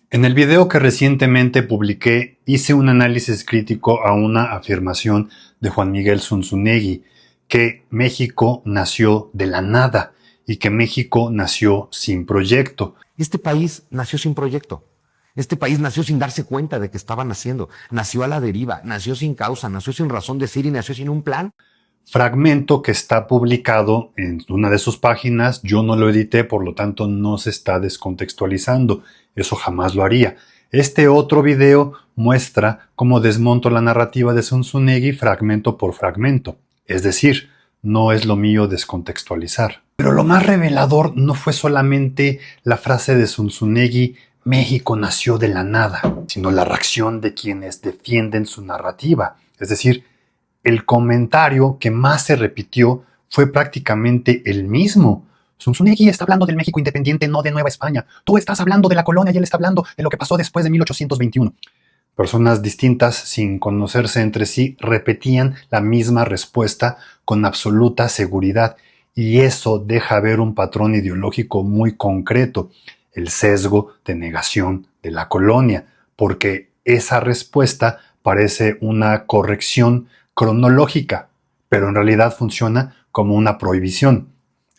En el video que recientemente publiqué, hice un análisis crítico a una afirmación de Juan Miguel Zunzunegui, que México nació de la nada y que México nació sin proyecto. Este país nació sin proyecto. Este país nació sin darse cuenta de que estaba naciendo. Nació a la deriva, nació sin causa, nació sin razón de ser y nació sin un plan. Fragmento que está publicado en una de sus páginas. Yo no lo edité, por lo tanto no se está descontextualizando. Eso jamás lo haría. Este otro video muestra cómo desmonto la narrativa de Zunzunegui fragmento por fragmento. Es decir, no es lo mío descontextualizar. Pero lo más revelador no fue solamente la frase de Zunzunegui, México nació de la nada, sino la reacción de quienes defienden su narrativa. Es decir, el comentario que más se repitió fue prácticamente el mismo. Zunzunegui está hablando del México independiente, no de Nueva España. Tú estás hablando de la colonia y él está hablando de lo que pasó después de 1821. Personas distintas, sin conocerse entre sí, repetían la misma respuesta con absoluta seguridad. Y eso deja ver un patrón ideológico muy concreto, el sesgo de negación de la colonia, porque esa respuesta parece una corrección cronológica, pero en realidad funciona como una prohibición.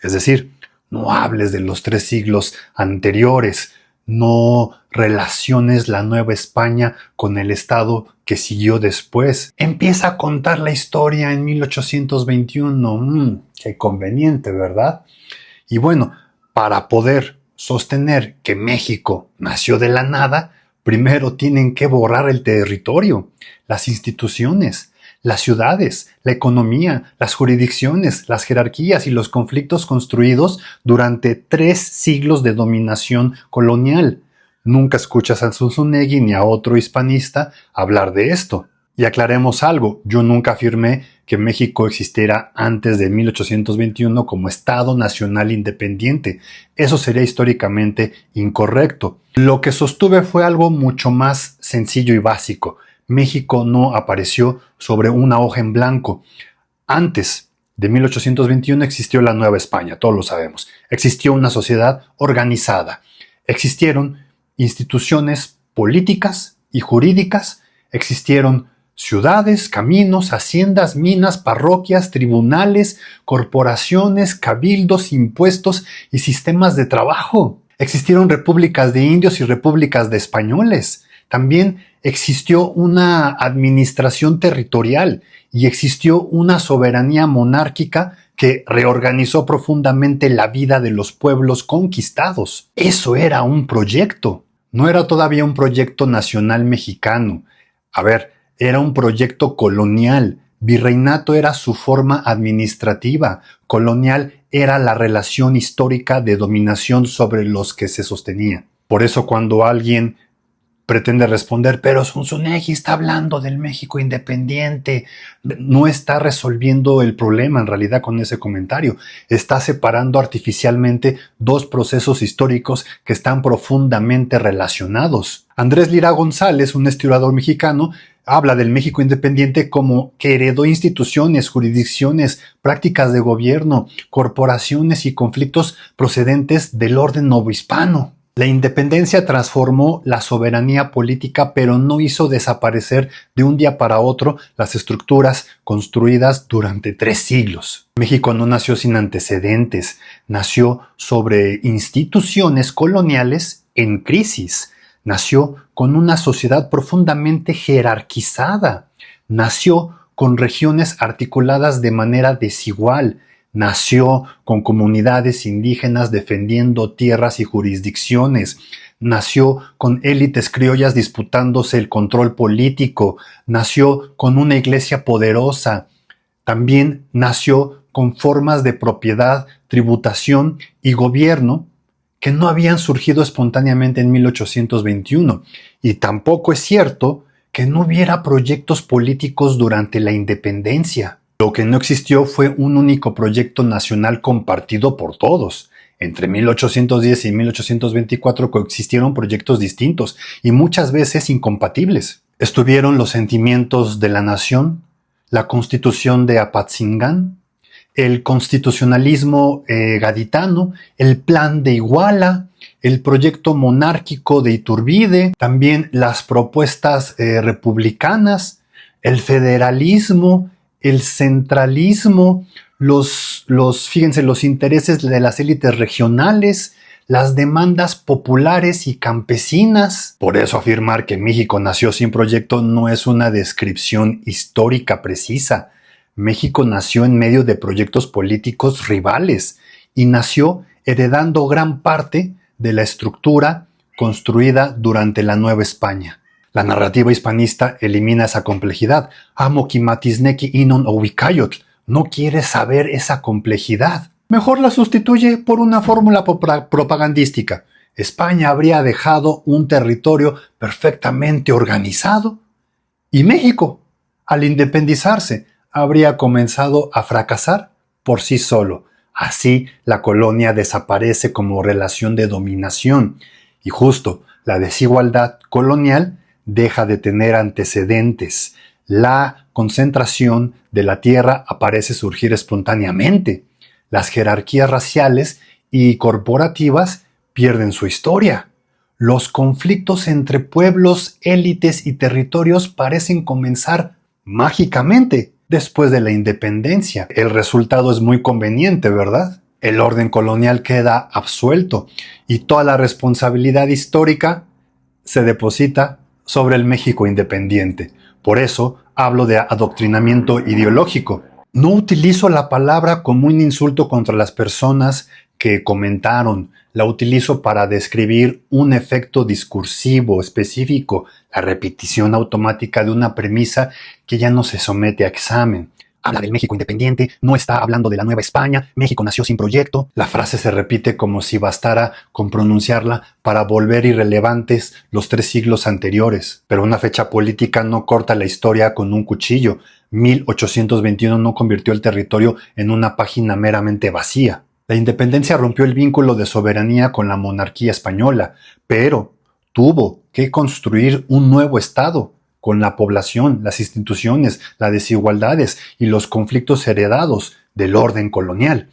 Es decir, no hables de los 3 siglos anteriores, no relaciones la Nueva España con el Estado que siguió después. Empieza a contar la historia en 1821. Qué conveniente, ¿verdad? Y bueno, para poder sostener que México nació de la nada, primero tienen que borrar el territorio, las instituciones, las ciudades, la economía, las jurisdicciones, las jerarquías y los conflictos construidos durante 3 siglos de dominación colonial. Nunca escuchas a Zunzunegui ni a otro hispanista hablar de esto. Y aclaremos algo, yo nunca afirmé que México existiera antes de 1821 como Estado Nacional Independiente. Eso sería históricamente incorrecto. Lo que sostuve fue algo mucho más sencillo y básico. México no apareció sobre una hoja en blanco. Antes de 1821 existió la Nueva España, todos lo sabemos. Existió una sociedad organizada. Existieron instituciones políticas y jurídicas. Existieron ciudades, caminos, haciendas, minas, parroquias, tribunales, corporaciones, cabildos, impuestos y sistemas de trabajo. Existieron repúblicas de indios y repúblicas de españoles. También existió una administración territorial y existió una soberanía monárquica que reorganizó profundamente la vida de los pueblos conquistados. Eso era un proyecto. No era todavía un proyecto nacional mexicano. A ver, era un proyecto colonial. Virreinato era su forma administrativa. Colonial era la relación histórica de dominación sobre los que se sostenía. Por eso cuando alguien pretende responder, pero Zunzunegui está hablando del México independiente, no está resolviendo el problema en realidad con ese comentario. Está separando artificialmente 2 procesos históricos que están profundamente relacionados. Andrés Lira González, un historiador mexicano, habla del México independiente como que heredó instituciones, jurisdicciones, prácticas de gobierno, corporaciones y conflictos procedentes del orden novohispano. La independencia transformó la soberanía política, pero no hizo desaparecer de un día para otro las estructuras construidas durante 3 siglos. México no nació sin antecedentes, nació sobre instituciones coloniales en crisis. Nació con una sociedad profundamente jerarquizada. Nació con regiones articuladas de manera desigual. Nació con comunidades indígenas defendiendo tierras y jurisdicciones. Nació con élites criollas disputándose el control político. Nació con una iglesia poderosa. También nació con formas de propiedad, tributación y gobierno que no habían surgido espontáneamente en 1821. Y tampoco es cierto que no hubiera proyectos políticos durante la independencia. Lo que no existió fue un único proyecto nacional compartido por todos. Entre 1810 y 1824 coexistieron proyectos distintos y muchas veces incompatibles. Estuvieron los sentimientos de la nación, la Constitución de Apatzingán, el constitucionalismo gaditano, el plan de Iguala, el proyecto monárquico de Iturbide, también las propuestas republicanas, el federalismo, el centralismo, fíjense, los intereses de las élites regionales, las demandas populares y campesinas. Por eso afirmar que México nació sin proyecto no es una descripción histórica precisa. México nació en medio de proyectos políticos rivales y nació heredando gran parte de la estructura construida durante la Nueva España. La narrativa hispanista elimina esa complejidad. Amo kimatisneki inon uwikayotl. No quiere saber esa complejidad. Mejor la sustituye por una fórmula propagandística. España habría dejado un territorio perfectamente organizado y México, al independizarse, habría comenzado a fracasar por sí solo. Así, la colonia desaparece como relación de dominación y justo la desigualdad colonial deja de tener antecedentes. La concentración de la tierra aparece surgir espontáneamente. Las jerarquías raciales y corporativas pierden su historia. Los conflictos entre pueblos, élites y territorios parecen comenzar mágicamente después de la independencia. El resultado es muy conveniente, ¿verdad? El orden colonial queda absuelto y toda la responsabilidad histórica se deposita sobre el México independiente. Por eso hablo de adoctrinamiento ideológico. No utilizo la palabra como un insulto contra las personas que comentaron. La utilizo para describir un efecto discursivo específico, la repetición automática de una premisa que ya no se somete a examen. Habla del México independiente, no está hablando de la Nueva España, México nació sin proyecto. La frase se repite como si bastara con pronunciarla para volver irrelevantes los 3 siglos anteriores. Pero una fecha política no corta la historia con un cuchillo. 1821 no convirtió el territorio en una página meramente vacía. La independencia rompió el vínculo de soberanía con la monarquía española, pero tuvo que construir un nuevo Estado, con la población, las instituciones, las desigualdades y los conflictos heredados del orden colonial.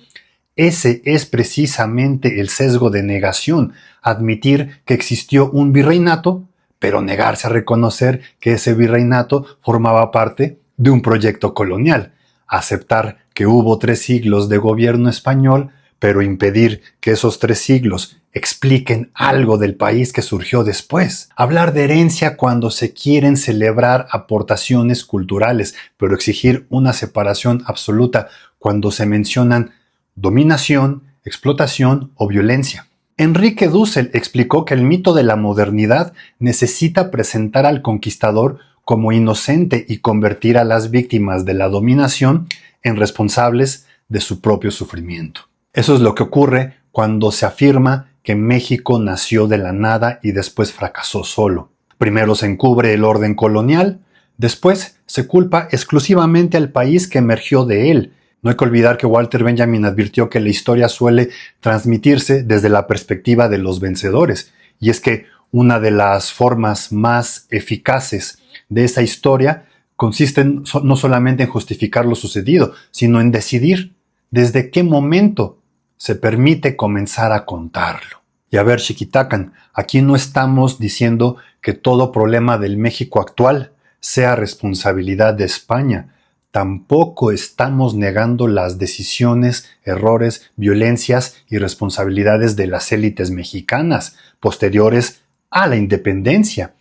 Ese es precisamente el sesgo de negación, admitir que existió un virreinato, pero negarse a reconocer que ese virreinato formaba parte de un proyecto colonial, aceptar que hubo 3 siglos de gobierno español, pero impedir que esos 3 siglos expliquen algo del país que surgió después. Hablar de herencia cuando se quieren celebrar aportaciones culturales, pero exigir una separación absoluta cuando se mencionan dominación, explotación o violencia. Enrique Dussel explicó que el mito de la modernidad necesita presentar al conquistador como inocente y convertir a las víctimas de la dominación en responsables de su propio sufrimiento. Eso es lo que ocurre cuando se afirma que México nació de la nada y después fracasó solo. Primero se encubre el orden colonial, después se culpa exclusivamente al país que emergió de él. No hay que olvidar que Walter Benjamin advirtió que la historia suele transmitirse desde la perspectiva de los vencedores, y es que una de las formas más eficaces de esa historia consiste no solamente en justificar lo sucedido, sino en decidir desde qué momento se permite comenzar a contarlo. Y a ver, Xiquitacan, aquí no estamos diciendo que todo problema del México actual sea responsabilidad de España. Tampoco estamos negando las decisiones, errores, violencias y responsabilidades de las élites mexicanas posteriores a la independencia.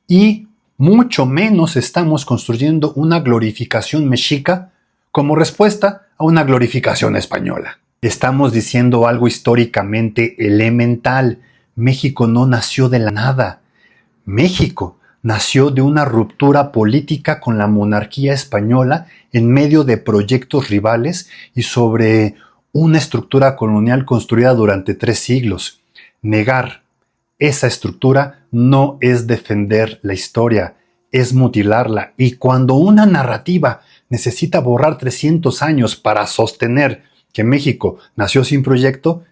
Y mucho menos estamos construyendo una glorificación mexica como respuesta a una glorificación española. Estamos diciendo algo históricamente elemental. México no nació de la nada. México nació de una ruptura política con la monarquía española en medio de proyectos rivales y sobre una estructura colonial construida durante 3 siglos. Negar esa estructura no es defender la historia, es mutilarla. Y cuando una narrativa necesita borrar 300 años para sostener que México nació sin proyecto,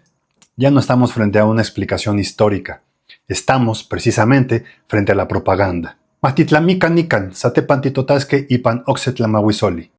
ya no estamos frente a una explicación histórica. Estamos, precisamente, frente a la propaganda. Matitlamican nican, satepantitotasque ipan oxetlamahuizoli.